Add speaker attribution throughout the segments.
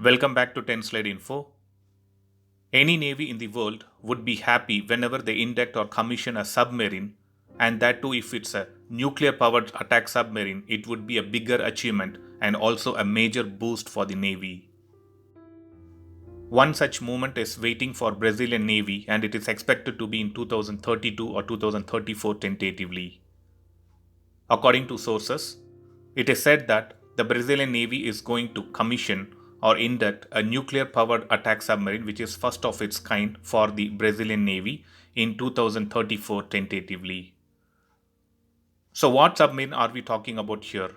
Speaker 1: Welcome back to 10 Slide Info. Any navy in the world would be happy whenever they induct or commission a submarine, and that too if it's a nuclear powered attack submarine, it would be a bigger achievement and also a major boost for the navy. One such moment is waiting for Brazilian Navy, and it is expected to be in 2032 or 2034 tentatively. According to sources, it is said that the Brazilian Navy is going to commission or induct a nuclear powered attack submarine, which is first of its kind for the Brazilian Navy in 2034 tentatively. So, what submarine are we talking about here?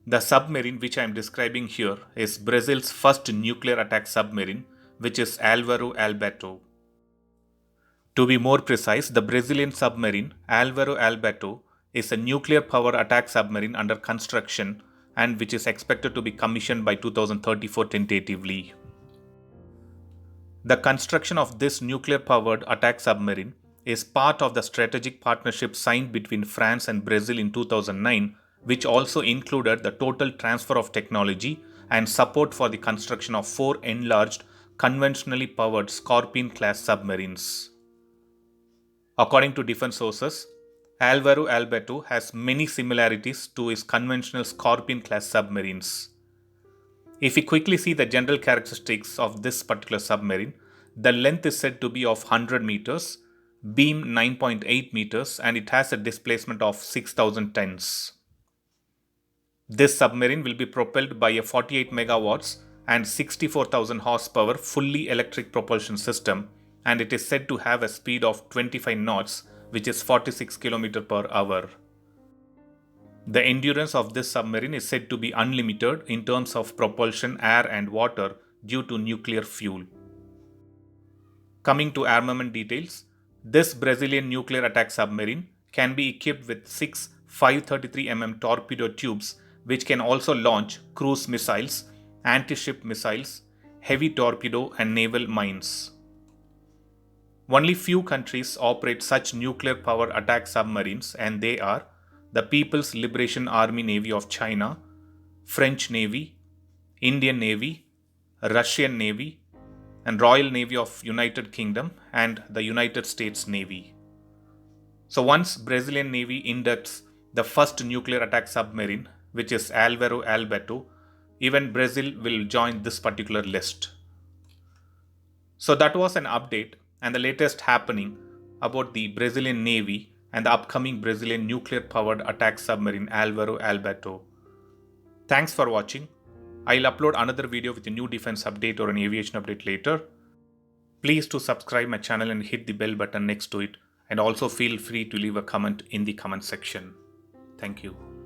Speaker 1: The submarine which I am describing here is Brazil's first nuclear attack submarine, which is Alvaro Alberto. To be more precise, the Brazilian submarine Alvaro Alberto is a nuclear powered attack submarine under construction and which is expected to be commissioned by 2034 tentatively. The construction of this nuclear powered attack submarine is part of the strategic partnership signed between France and Brazil in 2009, which also included the total transfer of technology and support for the construction of 4 enlarged conventionally powered Scorpion class submarines. According to different sources, Alvaro Alberto has many similarities to his conventional Scorpion class submarines. If we quickly see the general characteristics of this particular submarine, the length is said to be of 100 meters, beam 9.8 meters, and it has a displacement of 6,000 tons. This submarine will be propelled by a 48 megawatts and 64,000 horsepower fully electric propulsion system, and it is said to have a speed of 25 knots, which is 46 km per hour. The endurance of this submarine is said to be unlimited in terms of propulsion, air and water due to nuclear fuel. Coming to armament details, this Brazilian nuclear attack submarine can be equipped with 6 533 torpedo tubes, which can also launch cruise missiles, anti-ship missiles, heavy torpedo and naval mines. Only few countries operate such nuclear powered attack submarines, and they are the People's Liberation Army Navy of China, French Navy, Indian Navy, Russian Navy, and Royal Navy of United Kingdom and the United States Navy. So once Brazilian Navy inducts the first nuclear attack submarine, which is Alvaro Alberto, even Brazil will join this particular list. So that was an update and the latest happening about the Brazilian Navy and the upcoming Brazilian nuclear powered attack submarine Alvaro Alberto. Thanks for watching. I'll upload another video with a new defense update or an aviation update later. Please do subscribe my channel and hit the bell button next to it, and also feel free to leave a comment in the comment section. Thank you.